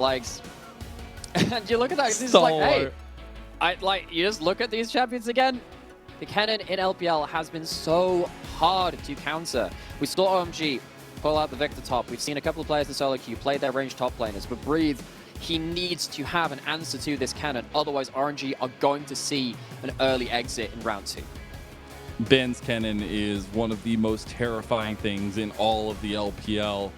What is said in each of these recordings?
legs. And you look at that, it's just like, hey, you just look at these champions again. The Kennen in LPL has been so hard to counter. We saw OMG pull out the Victor top. We've seen a couple of players in solo queue play their ranged top laners, but Breathe, he needs to have an answer to this Kennen. Otherwise, RNG are going to see an early exit in round 2. Ben's Kennen is one of the most terrifying things in all of the LPL.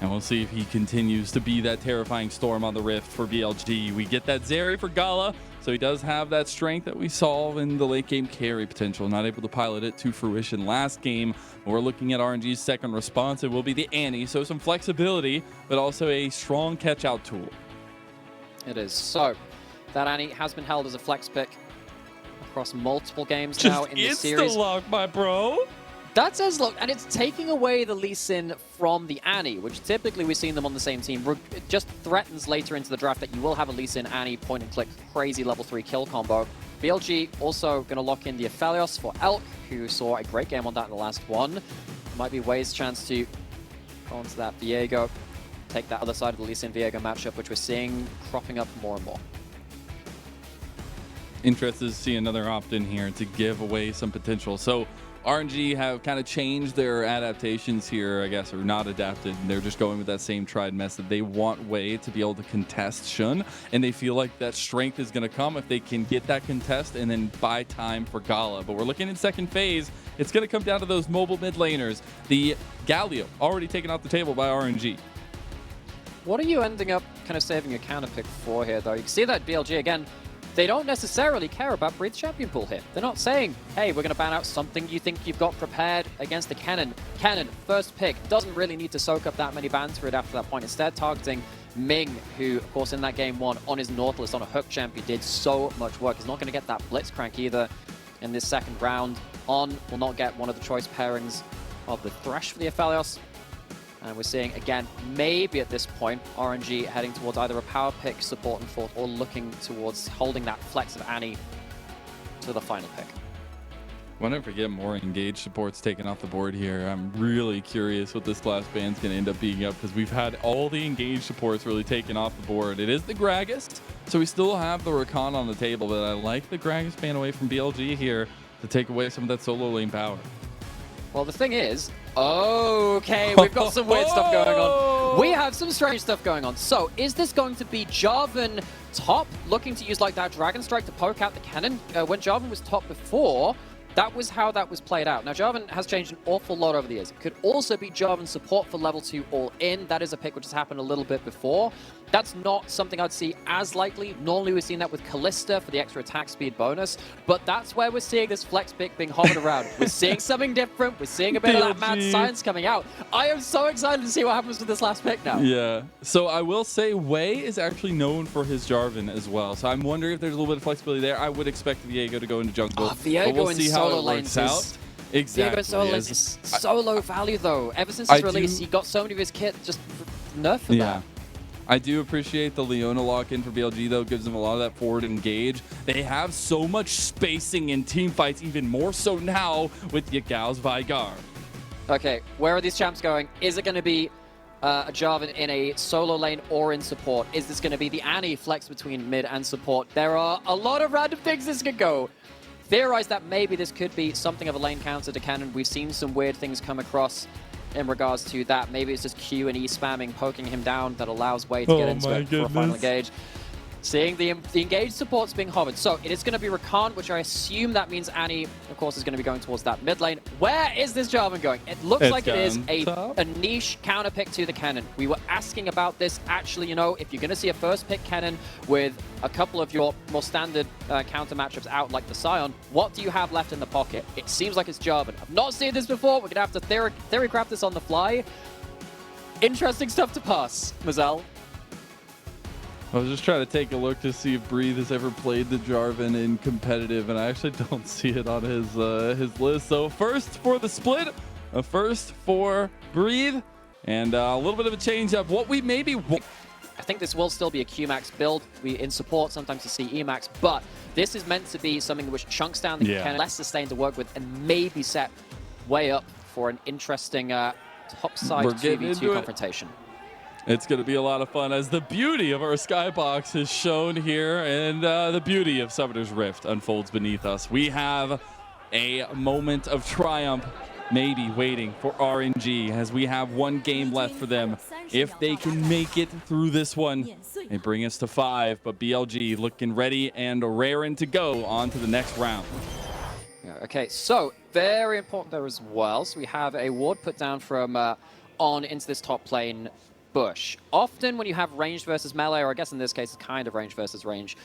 And we'll see if he continues to be that terrifying storm on the Rift for BLG. We get that Zeri for Gala, so he does have that strength that we saw in the late game carry potential. Not able to pilot it to fruition last game. We're looking at RNG's second response. It will be the Annie, so some flexibility, but also a strong catch-out tool. It is. So, that Annie has been held as a flex pick across multiple games now in the series. Just insta-lock, my bro. That says, look, and it's taking away the Lee Sin from the Annie, which typically we've seen them on the same team. It just threatens later into the draft that you will have a Lee Sin, Annie, point and click, crazy level 3 kill combo. BLG also going to lock in the Aphelios for Elk, who saw a great game on that in the last one. Might be Wei's chance to go onto that Viego, take that other side of the Lee Sin Viego matchup, which we're seeing cropping up more and more. Interested to see another opt-in here to give away some potential. So RNG have kind of changed their adaptations here, I guess, or not adapted. They're just going with that same tried method. They want Wei to be able to contest Shun, and they feel like that strength is going to come if they can get that contest and then buy time for Gala. But we're looking in second phase. It's going to come down to those mobile mid laners. The Galio already taken off the table by RNG. What are you ending up kind of saving your counter pick for here, though? You can see that BLG, again, they don't necessarily care about Breathe's champion pool here. They're not saying, hey, we're going to ban out something you think you've got prepared against the Kennen. Kennen, first pick, doesn't really need to soak up that many bans for it after that point. Instead, targeting Ming, who, of course, in that game 1 on his Nautilus on a hook champion did so much work. He's not going to get that Blitzcrank either in this second round. On will not get one of the choice pairings of the Thresh for the Aphelios. And we're seeing, again, maybe at this point, RNG heading towards either a power pick, support and fourth, or looking towards holding that flex of Annie to the final pick. Whenever we get more engaged supports taken off the board here, I'm really curious what this last ban's going to end up being up, because we've had all the engaged supports really taken off the board. It is the Gragas, so we still have the Rakan on the table, but I like the Gragas ban away from BLG here to take away some of that solo lane power. Well, the thing is, okay, we've got some weird stuff going on. We have some strange stuff going on. So, is this going to be Jarvan top, looking to use like that Dragon Strike to poke out the Kennen? When Jarvan was top before, that was how that was played out. Now, Jarvan has changed an awful lot over the years. It could also be Jarvan support for level 2 all-in. That is a pick which has happened a little bit before. That's not something I'd see as likely. Normally, we've seen that with Callista for the extra attack speed bonus, but that's where we're seeing this flex pick being hovered around. We're seeing something different. We're seeing a bit of that mad science coming out. I am so excited to see what happens with this last pick now. Yeah. So I will say Wei is actually known for his Jarvan as well. So I'm wondering if there's a little bit of flexibility there. I would expect Viego to go into jungle. Oh, Viego we'll see how it lanes works out. Exactly. Viego in solo lanes is so low value, though. Ever since his release, he got so many of his kit just nerfed for that. I do appreciate the Leona lock-in for BLG, though. Gives them a lot of that forward engage. They have so much spacing in team fights, even more so now with Yagao's Veigar. Okay, where are these champs going? Is it going to be a Jarvan in a solo lane or in support? Is this going to be the Annie flex between mid and support? There are a lot of random things this could go. Theorize that maybe this could be something of a lane counter to Kennen. We've seen some weird things come across in regards to that. Maybe it's just Q and E spamming, poking him down that allows Wei to get into it for a final engage. Seeing the engaged supports being hovered. So it is going to be Rakan, which I assume that means Annie, of course, is going to be going towards that mid lane. Where is this Jarvan going? It looks like it is a niche counter pick to the Kennen. We were asking about this. Actually, you know, if you're going to see a first pick Kennen with a couple of your more standard counter matchups out like the Sion, what do you have left in the pocket? It seems like it's Jarvan. I've not seen this before. We're going to have to theory craft this on the fly. Interesting stuff to pass, Mazel. I was just trying to take a look to see if Breathe has ever played the Jarvan in competitive, and I actually don't see it on his list. So first for the split, a first for Breathe, and a little bit of a change up. What we maybe... I think this will still be a Qmax build. We in support sometimes you see Emax, but this is meant to be something which chunks down the Kennen, less sustained to work with, and maybe set way up for an interesting top side 2v2 confrontation. It's going to be a lot of fun as the beauty of our skybox is shown here, and the beauty of Summoner's Rift unfolds beneath us. We have a moment of triumph maybe waiting for RNG as we have one game left for them. If they can make it through this one, they bring us to 5, but BLG looking ready and raring to go on to the next round. Okay, so very important there as well. So we have a ward put down from on into this top lane bush. Often when you have range versus melee, or I guess in this case it's kind of range versus range,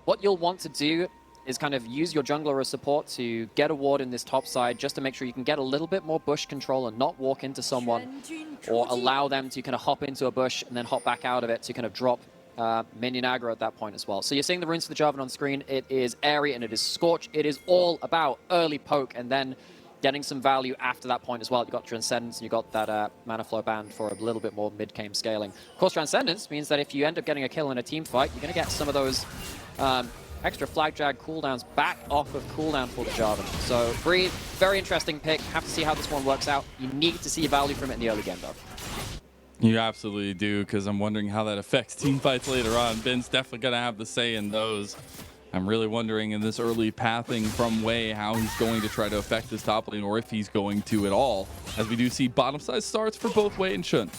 what you'll want to do is kind of use your jungler as support to get a ward in this top side just to make sure you can get a little bit more bush control and not walk into someone, or allow them to kind of hop into a bush and then hop back out of it to kind of drop minion aggro at that point as well. So you're seeing the runes of the Jarvan on screen. It is airy and it is scorch. It is all about early poke and then getting some value after that point as well. You got Transcendence and you got that mana flow band for a little bit more mid-game scaling. Of course, Transcendence means that if you end up getting a kill in a team fight, you're going to get some of those extra flag drag cooldowns back off of cooldown for the Jarvan. So Breathe, very interesting pick. Have to see how this one works out. You need to see value from it in the early game though. You absolutely do, because I'm wondering how that affects team fights later on. Ben's definitely going to have the say in those. I'm really wondering in this early pathing from Wei how he's going to try to affect this top lane, or if he's going to at all, as we do see bottom side starts for both Wei and Shun.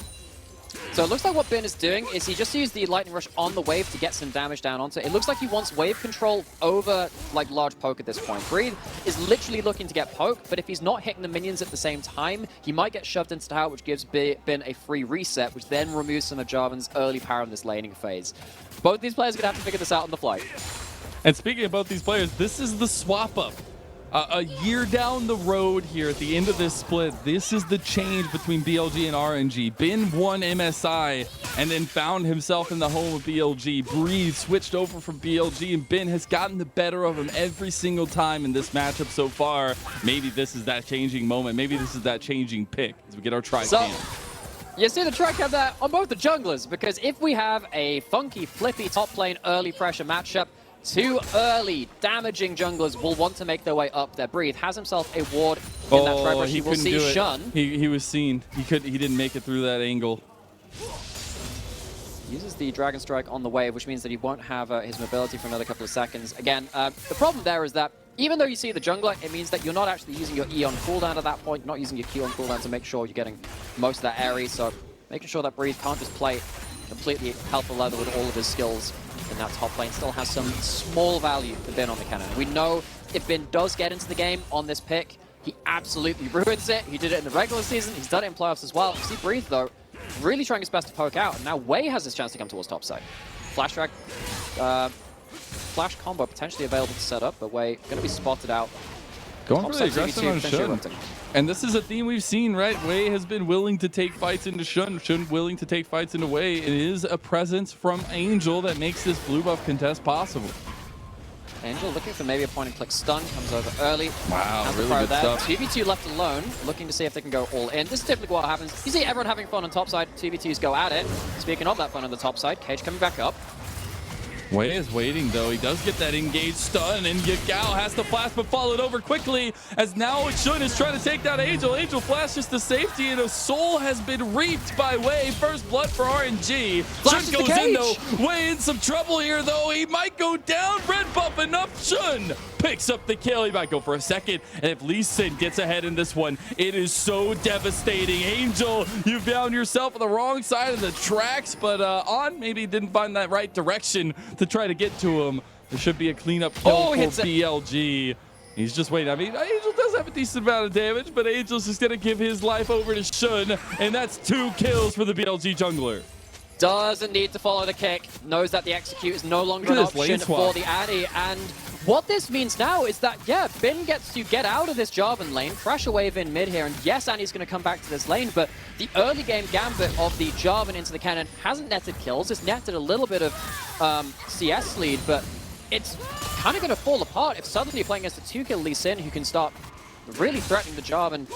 So it looks like what Ben is doing is he just used the Lightning Rush on the wave to get some damage down onto it. It looks like he wants wave control over like large poke at this point. Breathe is literally looking to get poke, but if he's not hitting the minions at the same time, he might get shoved into tower, which gives Ben a free reset, which then removes some of Jarvan's early power in this laning phase. Both these players are going to have to figure this out on the fly. And speaking about these players, this is the swap up. A year down the road here at the end of this split, this is the change between BLG and RNG. Ben won MSI and then found himself in the home of BLG. Breathe switched over from BLG, and Ben has gotten the better of him every single time in this matchup so far. Maybe this is that changing moment. Maybe this is that changing pick as we get our tri-camp. You see the tri-camp there on both the junglers, because if we have a funky, flippy top lane early pressure matchup, two early damaging junglers will want to make their way up there. Breathe has himself a ward in that tri-brush. He will see Shun. He was seen. He didn't make it through that angle. Uses the Dragon Strike on the wave, which means that he won't have his mobility for another couple of seconds. Again, the problem there is that even though you see the jungler, it means that you're not actually using your E on cooldown at that point. You're not using your Q on cooldown to make sure you're getting most of that area. So making sure that Breathe can't just play completely helpful leather with all of his skills in that top lane still has some small value for Ben on the Kennen. We know if Ben does get into the game on this pick, he absolutely ruins it. He did it in the regular season. He's done it in playoffs as well. You see Breathe, though, really trying his best to poke out. And now Wei has his chance to come towards top side. Flash drag, flash combo potentially available to set up, but Wei going to be spotted out. Going for the aggressive on Shun. And this is a theme we've seen, right? Wei has been willing to take fights into Shun. Shun willing to take fights into Wei. It is a presence from Angel that makes this blue buff contest possible. Angel looking for maybe a point and click stun, comes over early. Wow, really good stuff. 2v2 left alone, looking to see if they can go all in. This is typically what happens. You see everyone having fun on top side, 2v2s go at it. Speaking of that fun on the top side, Cage coming back up. Wei is waiting, though. He does get that engaged stun, and Yagao has to flash, but followed over quickly, as now Shun is trying to take down Angel. Angel flashes to safety, and a soul has been reaped by Wei. First blood for RNG. Shun goes in, though. Wei in some trouble here, though. He might go down. Red buff enough. Shun picks up the kill. He might go for a second, and if Lee Sin gets ahead in this one, it is so devastating. Angel, you found yourself on the wrong side of the tracks, but On maybe didn't find that right direction to try to get to him. There should be a cleanup kill for BLG. He's just waiting. I mean, Angel does have a decent amount of damage, but Angel's just going to give his life over to Shun, and that's 2 kills for the BLG jungler. Doesn't need to follow the kick. Knows that the execute is no longer an option for the Addy. And what this means now is that, yeah, Ben gets to get out of this Jarvan lane, crash a wave in mid here, and yes, Annie's going to come back to this lane, but the early game gambit of the Jarvan into the Kennen hasn't netted kills. It's netted a little bit of CS lead, but it's kind of going to fall apart if suddenly you're playing against a 2-kill Lee Sin who can start really threatening the Jarvan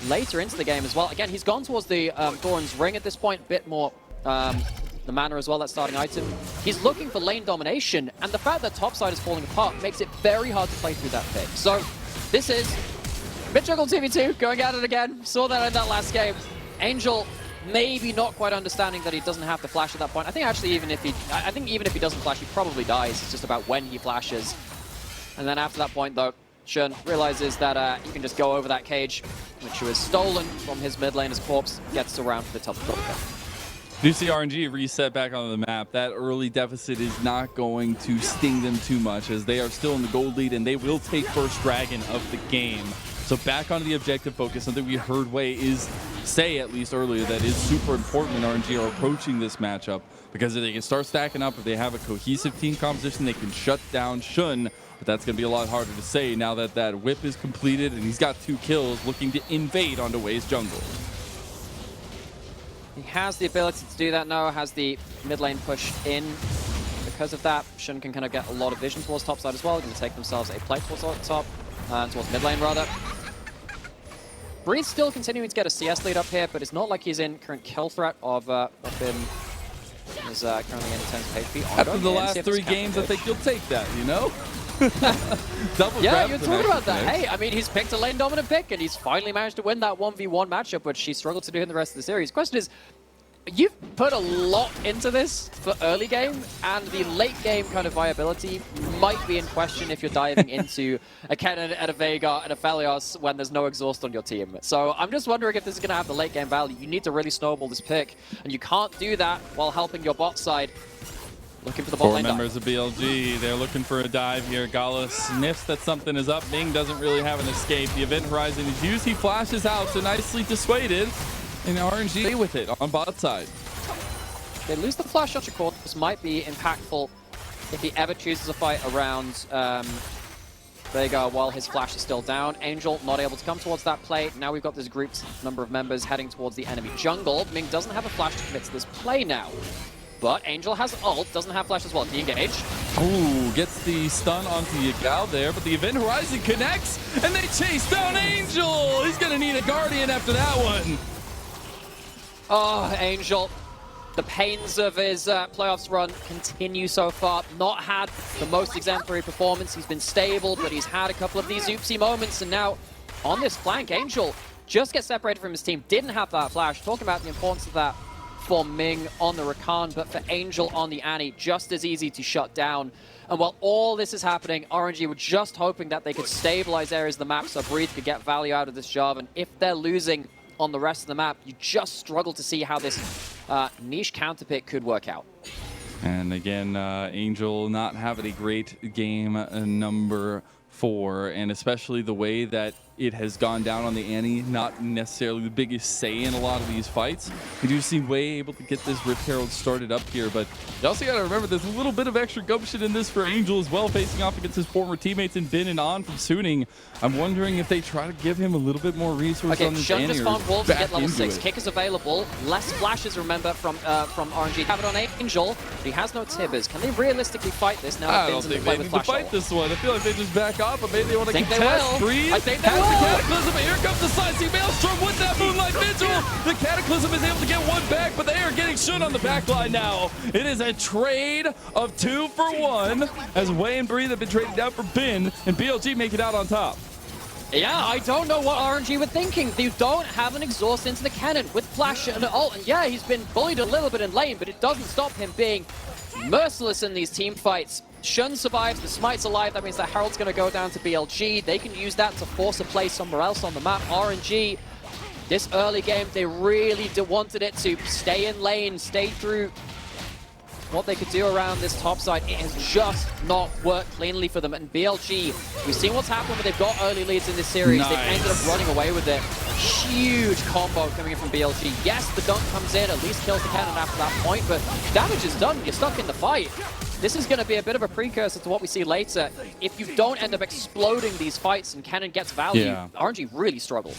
later into the game as well. Again, he's gone towards the Doran's Ring at this point, a bit more the mana as well, that starting item. He's looking for lane domination, and the fact that topside is falling apart makes it very hard to play through that pick. So this is mid-jungle 2v2 going at it again. Saw that in that last game. Angel maybe not quite understanding that he doesn't have to flash at that point. I think actually even if he doesn't flash, he probably dies. It's just about when he flashes. And then after that point, though, Shun realizes that he can just go over that cage, which was stolen from his mid laner's corpse, gets around to the top of the top. Do see RNG reset back onto the map. That early deficit is not going to sting them too much, as they are still in the gold lead and they will take first dragon of the game. So back onto the objective focus, something we heard Wei is say at least earlier that is super important when RNG are approaching this matchup, because if they can start stacking up, if they have a cohesive team composition, they can shut down Shun. But that's going to be a lot harder to say now that that whip is completed and he's got 2 kills looking to invade onto Wei's jungle. He has the ability to do that now, has the mid lane push in. Because of that, Shun can kind of get a lot of vision towards top side as well. Going to take themselves a plate towards top, towards mid lane rather. Bree's still continuing to get a CS lead up here, but it's not like he's in current kill threat of Weapon. Is currently in terms of HP. After the last 3 games, I think you'll take that, you know? Yeah, you're talking about that. Hey, I mean, he's picked a lane dominant pick, and he's finally managed to win that 1v1 matchup, which he struggled to do in the rest of the series. Question is, you've put a lot into this for early game, and the late game kind of viability might be in question if you're diving into a Kennen and a Veigar and a Aphelios when there's no exhaust on your team. So I'm just wondering if this is going to have the late game value. You need to really snowball this pick, and you can't do that while helping your bot side. Looking for the bot lane dive. Members of BLG, they're looking for a dive here. Gala sniffs that something is up. Ming doesn't really have an escape. The event horizon is used. He flashes out, so nicely dissuaded. And RNG with it on bot side. They lose the flash shot, of course. This might be impactful if he ever chooses a fight around Veigar while his flash is still down. Angel not able to come towards that play. Now we've got this grouped number of members heading towards the enemy jungle. Ming doesn't have a flash to commit to this play now. But Angel has ult, doesn't have flash as well. Can he engage? Ooh, gets the stun onto Yagao there, but the event horizon connects, and they chase down Angel! He's gonna need a guardian after that one. Oh, Angel. The pains of his playoffs run continue so far. Not had the most exemplary performance. He's been stable, but he's had a couple of these oopsie moments, and now on this flank, Angel just gets separated from his team. Didn't have that flash. Talking about the importance of that for Ming on the Rakan, but for Angel on the Annie, just as easy to shut down. And while all this is happening, RNG were just hoping that they could stabilize areas of the map so Breathe could get value out of this Jarvan. If they're losing on the rest of the map, you just struggle to see how this niche counter pick could work out. And again, Angel not having a great game number 4, and especially the way that it has gone down on the Annie, not necessarily the biggest say in a lot of these fights. We do see Wei able to get this Rip Herald started up here, but you also got to remember there's a little bit of extra gumption in this for Angel as well, facing off against his former teammates in Bin and On from Suning. I'm wondering if they try to give him a little bit more resources on this Shun Annie. just found Wolves to get level 6. Kick is available. Less flashes, remember, from RNG. Have it on Angel, but he has no Tibbers. Can they realistically fight this now? I don't think they need to fight this one. I feel like they just back off, but maybe they want to contest. Breathe. I think they will. The Cataclysm. Here comes the Slicing Maelstrom with that Moonlight Vigil. The Cataclysm is able to get one back, but they are getting Shun on the backline now. It is a trade of 2 for 1 as Wei and Breathe have been traded down for Bin, and BLG make it out on top. Yeah, I don't know what RNG were thinking. They don't have an exhaust into the cannon with flash and ult. And yeah, he's been bullied a little bit in lane, but it doesn't stop him being merciless in these team fights. Shun survives, the Smite's alive, that means that Herald's going to go down to BLG. They can use that to force a play somewhere else on the map. RNG, this early game, they really wanted it to stay in lane, stay through what they could do around this top side. It has just not worked cleanly for them. And BLG, we've seen what's happened when they've got early leads in this series. Nice. They've ended up running away with it. Huge combo coming in from BLG. Yes, the dunk comes in, at least kills the cannon after that point, but damage is done. You're stuck in the fight. This is going to be a bit of a precursor to what we see later. If you don't end up exploding these fights and Kennen gets value, RNG really struggle.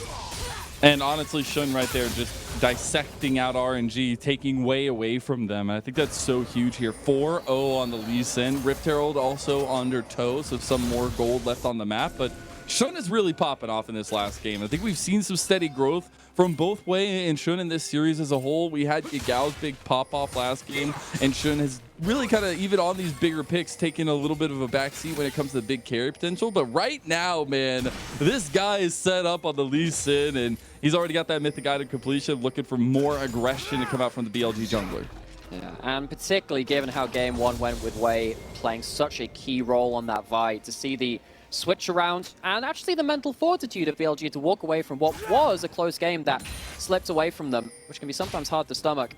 And honestly, Shun right there just dissecting out RNG, taking Wei away from them. And I think that's so huge here. 4-0 on the Lee Sin. Rift Herald also under toe, so some more gold left on the map. But Shun is really popping off in this last game. I think we've seen some steady growth from both Wei and Shun in this series as a whole. We had Yagao's big pop-off last game, and Shun has really kind of, even on these bigger picks, taken a little bit of a backseat when it comes to the big carry potential. But right now, man, this guy is set up on the Lee Sin, and he's already got that Mythic Guided completion, looking for more aggression to come out from the BLG jungler. Yeah, and particularly given how game one went with Wei playing such a key role on that Vi, to see the switch around and actually the mental fortitude of BLG to walk away from what was a close game that slipped away from them, which can be sometimes hard to stomach.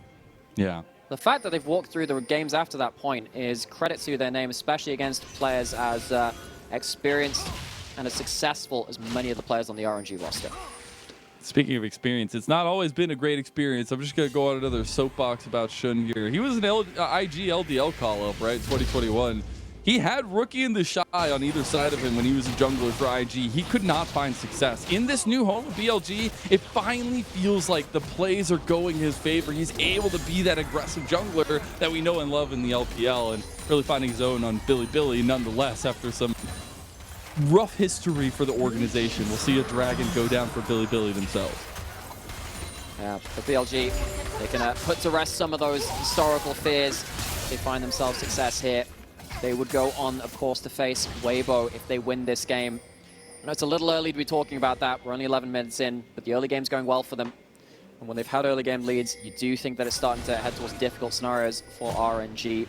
Yeah. The fact that they've walked through the games after that point is credit to their name, especially against players as experienced and as successful as many of the players on the RNG roster. Speaking of experience, it's not always been a great experience. I'm just going to go on another soapbox about Shun here. He was an IG LDL call-up, right, 2021. He had Rookie and the Shy on either side of him when he was a jungler for IG. He could not find success. In this new home with BLG, it finally feels like the plays are going his favor. He's able to be that aggressive jungler that we know and love in the LPL, and really finding his own on Bilibili nonetheless after some rough history for the organization. We'll see a dragon go down for Bilibili themselves. Yeah, for BLG, they can put to rest some of those historical fears. They find themselves success here. They would go on, of course, to face Weibo if they win this game. I know it's a little early to be talking about that. We're only 11 minutes in, but the early game's going well for them. And when they've had early game leads, you do think that it's starting to head towards difficult scenarios for RNG.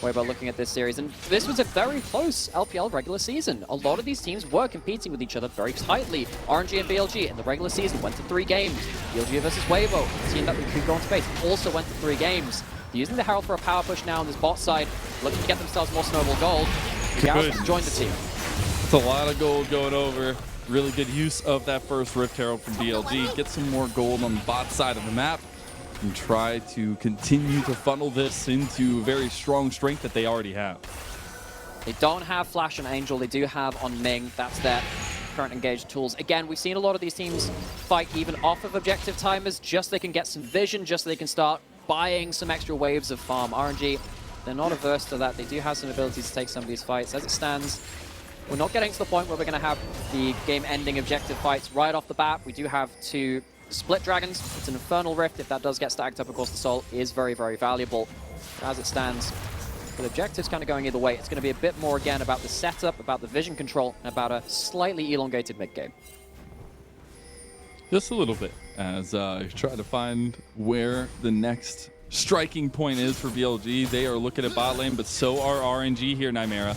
Weibo looking at this series, and this was a very close LPL regular season. A lot of these teams were competing with each other very tightly. RNG and BLG in the regular season went to 3 games. BLG versus Weibo, a team that we could go on space, also went to 3 games. They're using the Herald for a power push now on this bot side, looking to get themselves more snowball gold. Yagao joined the team. It's a lot of gold going over. Really good use of that first Rift Herald from BLG. Get some more gold on the bot side of the map and try to continue to funnel this into very strong strength that they already have. They don't have Flash and Angel. They do have on Ming. That's their current engaged tools. Again, we've seen a lot of these teams fight even off of objective timers, just so they can get some vision, just so they can start buying some extra waves of farm. RNG, they're not averse to that. They do have some abilities to take some of these fights. As it stands, we're not getting to the point where we're going to have the game-ending objective fights right off the bat. We do have 2 split dragons. It's an Infernal Rift. If that does get stacked up, of course, the soul is very, very valuable. But as it stands, with objectives kind of going either way, it's going to be a bit more, again, about the setup, about the vision control, and about a slightly elongated mid-game. Just a little bit, as I try to find where the next striking point is for BLG. They are looking at bot lane, but so are RNG here, Nymaera.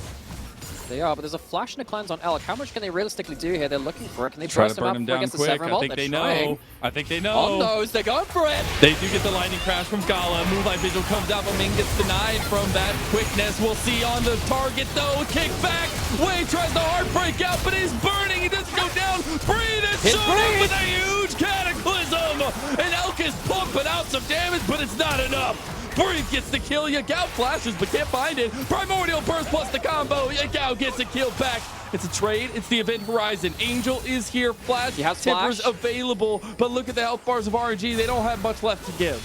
They are, but there's a flash and a cleanse on Elk. How much can they realistically do here? They're looking for it. Can they try burst to burn him him up down quick? I think they know. I think they know. On those, they're going for it. They do get the lightning crash from Gala. Moonlight Vigil comes out, but Ming gets denied from that quickness. We'll see on the target, though. Kick back. Wei tries to hard break out, but he's burning. He doesn't go down. Breathe and shoot him with a huge cataclysm. And Elk is pumping out some damage, but it's not enough. Breathe gets the kill. Yagao flashes, but can't find it. Primordial Burst plus the combo. Yagao gets a kill back. It's a trade. It's the event horizon. Angel is here. Flash. He has Tippers flash available, but look at the health bars of RNG. They don't have much left to give.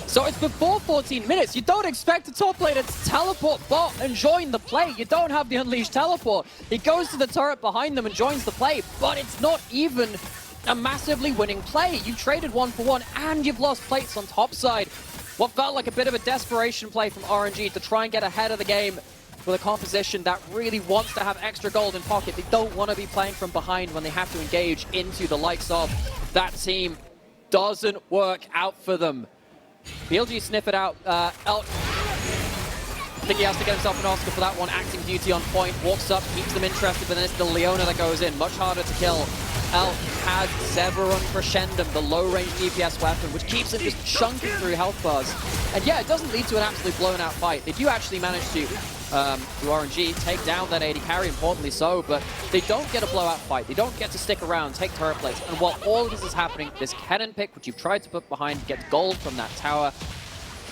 So it's before 14 minutes. You don't expect a top laner to teleport bot and join the play. You don't have the Unleashed teleport. He goes to the turret behind them and joins the play, but it's not even a massively winning play. You traded 1-for-1 and you've lost plates on top side. What felt like a bit of a desperation play from RNG to try and get ahead of the game with a composition that really wants to have extra gold in pocket. They don't want to be playing from behind when they have to engage into the likes of that team. Doesn't work out for them. BLG sniff it out. Elk, I think he has to get himself an Oscar for that one. Acting duty on point. Walks up, keeps them interested, but then it's the Leona that goes in. Much harder to kill. Elk has Severon Crescendum, the low-range DPS weapon, which keeps him just chunking through health bars. And yeah, it doesn't lead to an absolutely blown-out fight. They do actually manage to, through RNG, take down that AD carry, importantly so, but they don't get a blowout fight. They don't get to stick around, take turret plates. And while all of this is happening, this Kennen pick, which you've tried to put behind, gets gold from that tower.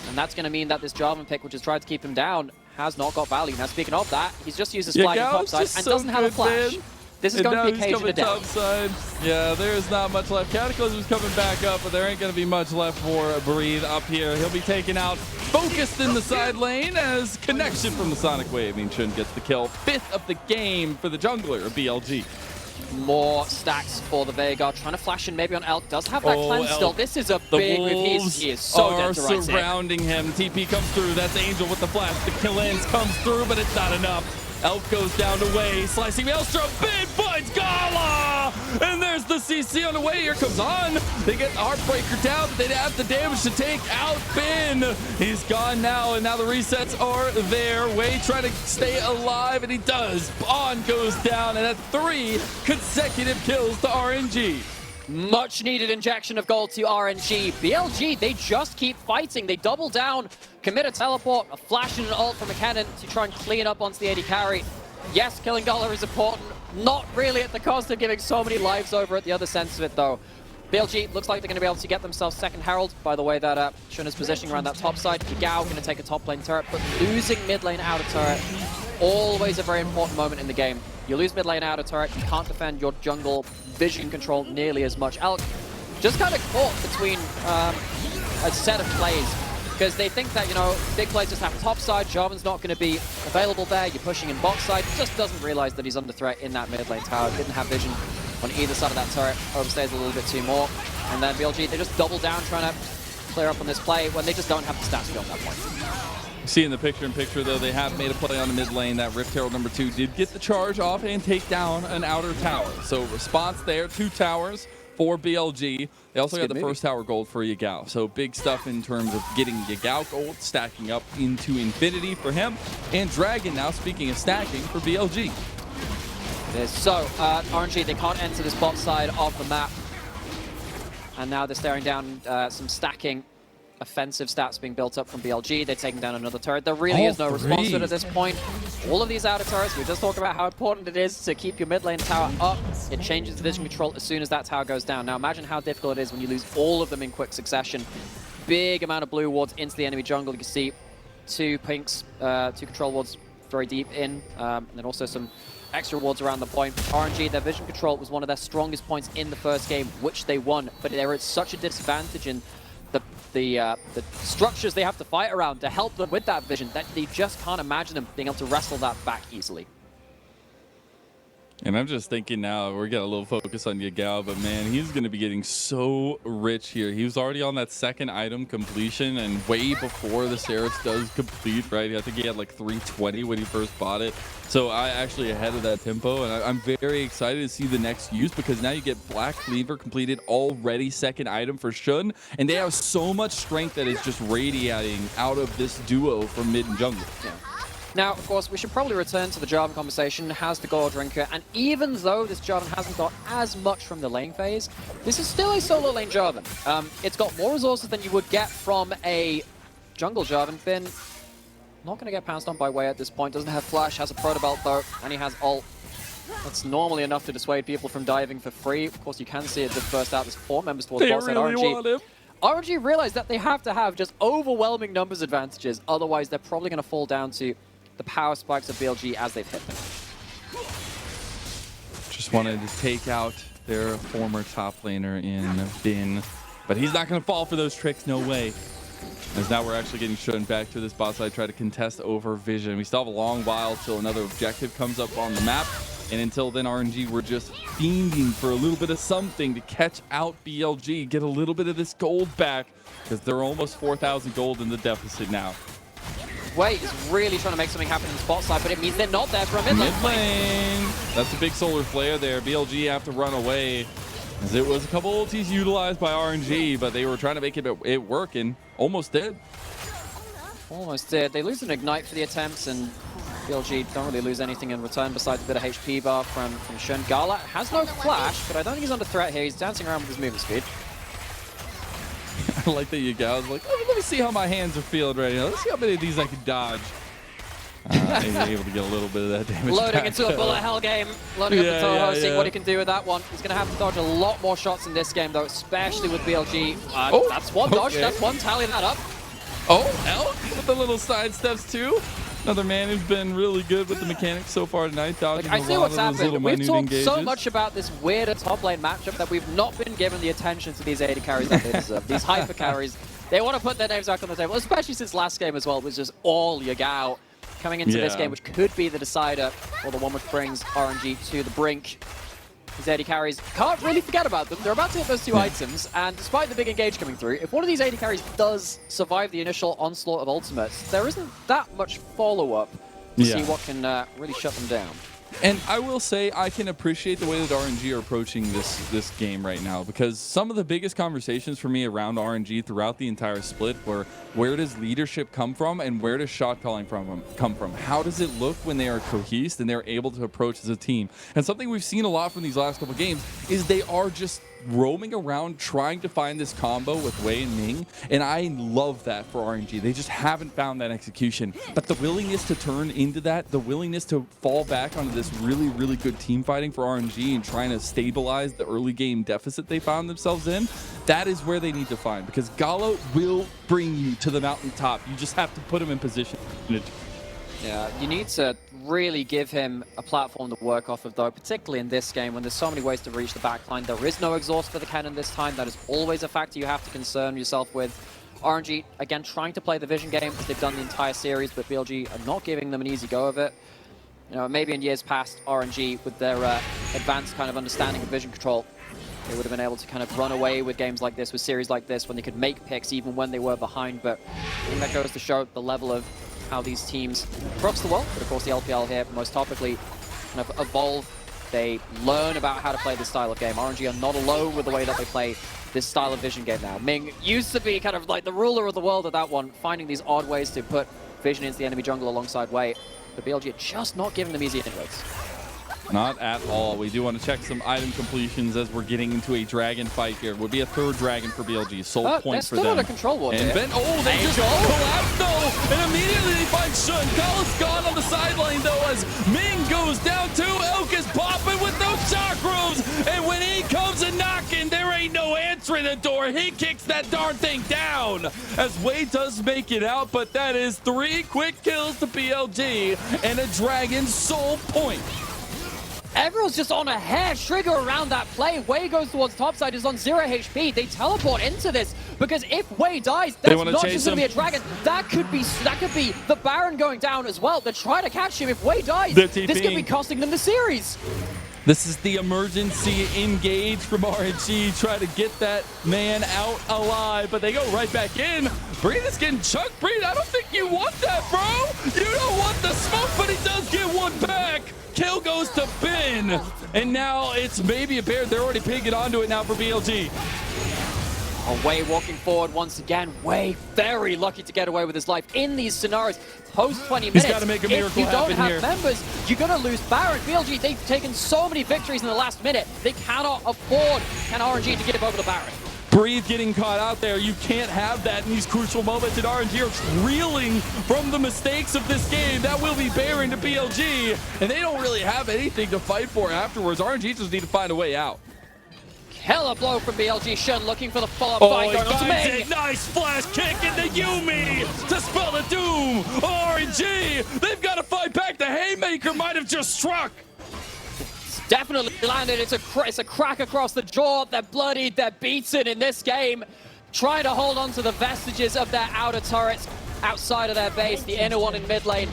And that's going to mean that this Jarvan pick, which has tried to keep him down, has not got value. Now, speaking of that, he's just used his flag on top side and doesn't have a flash. Man. This is going to be occasion to death. Yeah, there's not much left. Cataclysm's coming back up, but there ain't going to be much left for Breathe up here. He'll be taken out, focused in the side lane as connection from the Sonic Wave. Shun gets the kill. 5th of the game for the jungler of BLG. More stacks for the Veigar, trying to flash in maybe on Elk. Does have that cleanse Elk. still. This is a The big move. Wolves He is so dead to right here. surrounding him. TP comes through. That's Angel with the flash. The cleanse comes through, but it's not enough. Elk goes down to Way, slicing Maelstrom. Big finds Gala! And there's the CC on the way. Here comes On. They get Heartbreaker down, but they'd have the damage to take out Finn. He's gone now, and now the resets are there. Way trying to stay alive, and he does. On goes down, and that's 3 consecutive kills to RNG. Much needed injection of gold to RNG. BLG, they just keep fighting. They double down, commit a teleport, a flash and an ult from a Kennen to try and clean up onto the AD carry. Yes, killing Gala is important. Not really at the cost of giving so many lives over at the other sense of it, though. BLG looks like they're going to be able to get themselves second Herald by the way that Shun is positioning around that top side. Yagao going to take a top lane turret, but losing mid lane outer turret, always a very important moment in the game. You lose mid lane outer turret, you can't defend your jungle vision control nearly as much. Elk just kind of caught between a set of plays because they think that, you know, big plays just have top side, Jarvan's not going to be available there, you're pushing in box side, just doesn't realize that he's under threat in that mid lane tower, didn't have vision on either side of that turret, overstays a little bit too more, and then BLG, they just double down trying to clear up on this play when they just don't have the stats beyond that point. See in the picture-in-picture, though, they have made a play on the mid lane. That Rift Herald number 2 did get the charge off and take down an outer tower. So response there, 2 towers for BLG. They also got the first tower gold for Yagao. So big stuff in terms of getting Yagao gold, stacking up into infinity for him. And Dragon now, speaking of stacking, for BLG. So, RNG, they can't enter this bot side of the map. And now they're staring down some stacking. Offensive stats being built up from BLG. They're taking down another turret. There really is no response to it at this point. All of these outer turrets, we just talked about how important it is to keep your mid lane tower up. It changes the vision control as soon as that tower goes down. Now imagine how difficult it is when you lose all of them in quick succession. Big amount of blue wards into the enemy jungle. You can see 2 pinks, 2 control wards very deep in, and then also some extra wards around the point. RNG, their vision control was one of their strongest points in the first game, which they won, but they're at such a disadvantage in the structures they have to fight around to help them with that vision that they just can't imagine them being able to wrestle that back easily. And I'm just thinking now, we're getting a little focus on Yagao, but man, he's going to be getting so rich here. He was already on that second item completion and way before the Seraphs does complete, right? I think he had like 320 when he first bought it. So I actually ahead of that tempo, and I'm very excited to see the next use because now you get Black Cleaver completed already, second item for Shun, and they have so much strength that is just radiating out of this duo from mid and jungle. Yeah. Now, of course, we should probably return to the Jarvan conversation. Has the gold drinker, and even though this Jarvan hasn't got as much from the lane phase, this is still a solo lane Jarvan. It's got more resources than you would get from a jungle Jarvan. Finn, not going to get pounced on by Way at this point. Doesn't have flash, has a proto belt though, and he has ult. That's normally enough to dissuade people from diving for free. Of course, you can see it just burst out. There's 4 members towards bot side. RNG realized that they have to have just overwhelming numbers advantages, otherwise they're probably going to fall down to the power spikes of BLG as they've hit them. Just wanted to take out their former top laner in Bin, but he's not going to fall for those tricks, no way. As now we're actually getting Shun back to this bot side, try to contest over vision. We still have a long while till another objective comes up on the map. And until then, RNG, we're just fiending for a little bit of something to catch out BLG, get a little bit of this gold back, because they're almost 4,000 gold in the deficit now. Way is really trying to make something happen in the spot side, but it means they're not there for a mid lane. That's a big solar flare there. BLG have to run away, as it was a couple ultis utilized by RNG, but they were trying to make it work, and almost did. Almost did. They lose an ignite for the attempts, and BLG don't really lose anything in return besides a bit of HP bar from Shun. Gala has no flash, but I don't think he's under threat here. He's dancing around with his movement speed. I like that Yagao's like, let me see how my hands are feeling right now. Let's see how many of these I can dodge. He's able to get a little bit of that damage. Loading into a bullet hell game. Loading up the Toho, seeing what he can do with that one. He's going to have to dodge a lot more shots in this game, though, especially with BLG. That's one dodge. That's one. Tally that up. Oh, Elk with the little side steps, too. Another man who's been really good with the mechanics so far tonight. Dodging I see what's happened. We've talked engages. so much about this weird top lane matchup that we've not been given the attention to these AD carries that they deserve. These hyper carries. They want to put their names back on the table, especially since last game as well. It was just all Yagao coming into this game, which could be the decider, or the one which brings RNG to the brink. These AD carries, can't really forget about them. They're about to hit those two items, and despite the big engage coming through, if one of these AD carries does survive the initial onslaught of ultimates, there isn't that much follow-up to see what can really shut them down. And I will say I can appreciate the way that RNG are approaching this game right now, because some of the biggest conversations for me around RNG throughout the entire split were, where does leadership come from and where does shot calling come from? How does it look when they are cohesed and they're able to approach as a team? And something we've seen a lot from these last couple games is they are just roaming around trying to find this combo with Wei and Ming, and I love that for RNG. They just haven't found that execution, but the willingness to turn into that, the willingness to fall back onto this really good team fighting for RNG and trying to stabilize the early game deficit they found themselves in, that is where they need to find, because Gala will bring you to the mountaintop. You just have to put him in position. Yeah, you need to really give him a platform to work off of, though, particularly in this game when there's so many ways to reach the backline. There is no exhaust for the Kennen this time. That is always a factor you have to concern yourself with. RNG, again, trying to play the vision game as they've done the entire series, but BLG are not giving them an easy go of it. You know, maybe in years past, RNG, with their advanced kind of understanding of vision control, they would have been able to kind of run away with games like this, with series like this, when they could make picks even when they were behind. But I think that goes to show the level of how these teams across the world, but of course the LPL here most topically, kind of evolve. They learn about how to play this style of game. RNG are not alone with the way that they play this style of vision game now. Ming used to be kind of like the ruler of the world at that one, finding these odd ways to put vision into the enemy jungle alongside Wei. But BLG are just not giving them easy inroads. Not at all. We do want to check some item completions as we're getting into a dragon fight here. Would be a third dragon for BLG. Soul point for them. They're still under control ward and here. they just collapsed though, and immediately they find Shun. Gala's gone on the sideline though as Ming goes down too. Elk is popping with those chakras, and when he comes a knocking, there ain't no answering the door. He kicks that darn thing down as Wei does make it out, but that is 3 quick kills to BLG and a dragon soul point. Everyone's just on a hair trigger around that play. Wei goes towards topside, is on 0 HP. They teleport into this because if Wei dies, that's not just going to be a dragon. That could be the Baron going down as well. They're trying to catch him. If Wei dies, this could be costing them the series. This is the emergency engage from RNG. Try to get that man out alive, but they go right back in. Breed is getting chucked. Breed, I don't think you want that, bro. You don't want the smoke, but he does get one back. Kill goes to Ben, and now it's maybe a bear. They're already pigging onto it now for BLG. Wei walking forward once again. Wei very lucky to get away with his life in these scenarios. Post 20 minutes, He's got to make a miracle if you don't have here. members, you're going to lose Baron. BLG, they've taken so many victories in the last minute. They cannot afford RNG to give over the Baron. Breathe getting caught out there. You can't have that in these crucial moments, and RNG are reeling from the mistakes of this game. That will be Baron to BLG, and they don't really have anything to fight for afterwards. RNG just need to find a way out. Killer blow from BLG. Shun looking for the follow-up fight going on to Ming. Nice flash kick into Yumi to spell the doom. RNG, they've got to fight back. The haymaker might have just struck. Definitely landed. It's a crack across the jaw. They're bloodied. They're beaten in this game. Trying to hold on to the vestiges of their outer turrets outside of their base. The inner one in mid lane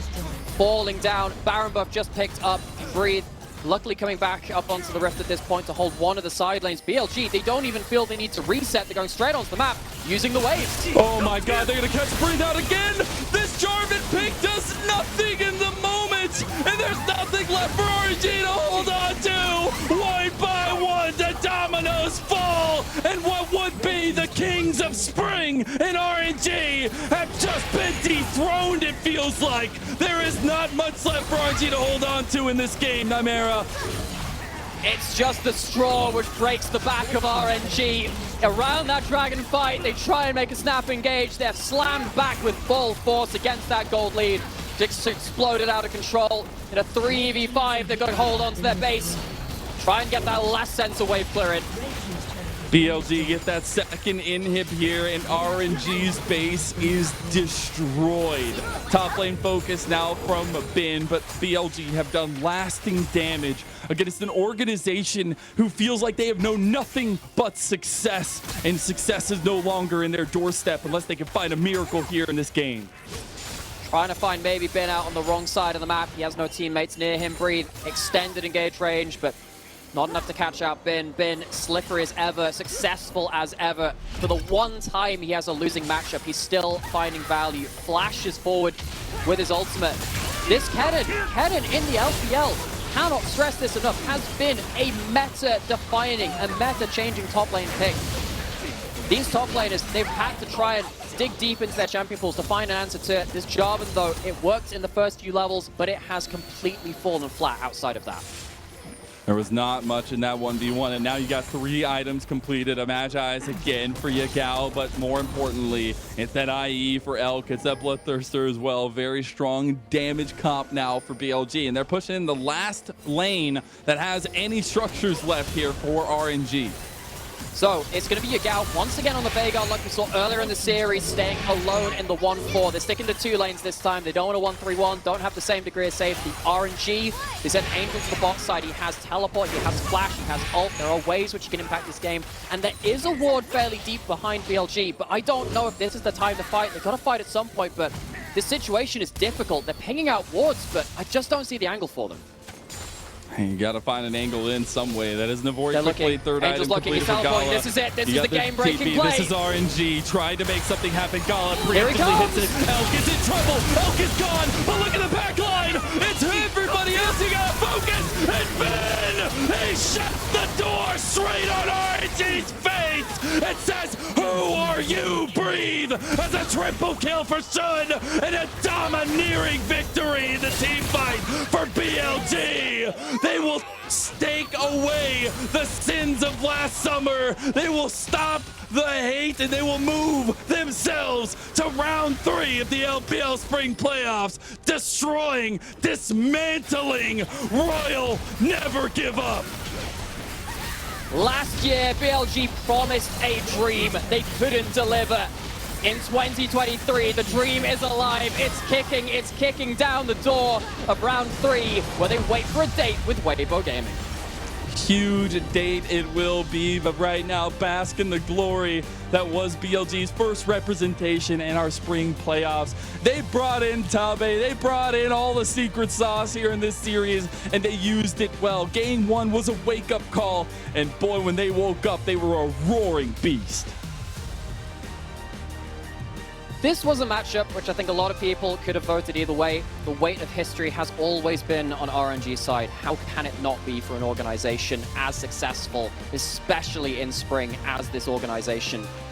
falling down. Baron buff just picked up. Breathe. Luckily coming back up onto the rift at this point to hold one of the side lanes. BLG, they don't even feel they need to reset. They're going straight onto the map using the waves. Oh my god, they're going to catch Breathe out again. This Jarvan pick does nothing in the moment. And there's nothing left for RNG to hold on to. One by one, the dominoes fall. And what would be the kings of spring and RNG have just been dethroned, it feels like. There is not much left for RNG to hold on to in this game, Nymaera. It's just the straw which breaks the back of RNG. Around that dragon fight, they try and make a snap engage. They're slammed back with full force against that gold lead. Just exploded out of control. In a 3v5, they've got to hold on to their base. Try and get that last sensor wave clearing. BLG get that second inhib here, and RNG's base is destroyed. Top lane focus now from Bin, but BLG have done lasting damage against an organization who feels like they have known nothing but success, and success is no longer in their doorstep unless they can find a miracle here in this game. Trying to find maybe Ben out on the wrong side of the map. He has no teammates near him. Breathe, extended engage range, but Not enough to catch out Bin. Bin, slippery as ever, successful as ever. For the one time he has a losing matchup, he's still finding value. Flashes forward with his ultimate. This Kennen in the LPL, cannot stress this enough, has been a meta-defining, a meta-changing top lane pick. These top laners, they've had to try and dig deep into their champion pools to find an answer to it. This Jarvan, though, it worked in the first few levels, but it has completely fallen flat outside of that. There was not much in that 1v1, and now you got 3 items completed. A Magi's again for Yagao, but more importantly, it's that IE for Elk. It's that Bloodthirster as well. Very strong damage comp now for BLG, and they're pushing in the last lane that has any structures left here for RNG. So it's going to be Yagao once again on the Veigar like we saw earlier in the series, staying alone in the 1-4. They're sticking to 2 lanes this time. They don't want a 1-3-1, don't have the same degree of safety. RNG, they sent Angel to the bot side. He has teleport, he has flash, he has ult. There are ways which he can impact this game. And there is a ward fairly deep behind BLG, but I don't know if this is the time to fight. They've got to fight at some point, but this situation is difficult. They're pinging out wards, but I just don't see the angle for them. You got to find an angle in some way. That isn't a very quickly third Angel's item completed for Gala. This is it. This is the game-breaking play. This is RNG trying to make something happen. Gala preemptively hits it. Elk is in trouble. Elk is gone. But look at the back line. It's everybody else. You got to focus. And Ben, he shuts the door straight on RNG's face and says, "Who are you? Breathe!" As a triple kill for Sun and a domineering victory in the team fight for BLG. They will stake away the sins of last summer. They will stop the hate and they will move themselves to round 3 of the LPL Spring Playoffs, destroying, dismantling Royal Never Give Up. Last year, BLG promised a dream they couldn't deliver. In 2023, the dream is alive. It's kicking down the door of round 3, where they wait for a date with Weibo Gaming. Huge date it will be, but right now, bask in the glory that was BLG's first representation in our spring playoffs. They brought in Tabe, they brought in all the secret sauce here in this series, and they used it well. Game 1 was a wake-up call, and boy, when they woke up, they were a roaring beast. This was a matchup which I think a lot of people could have voted either way. The weight of history has always been on RNG's side. How can it not be for an organization as successful, especially in spring, as this organization?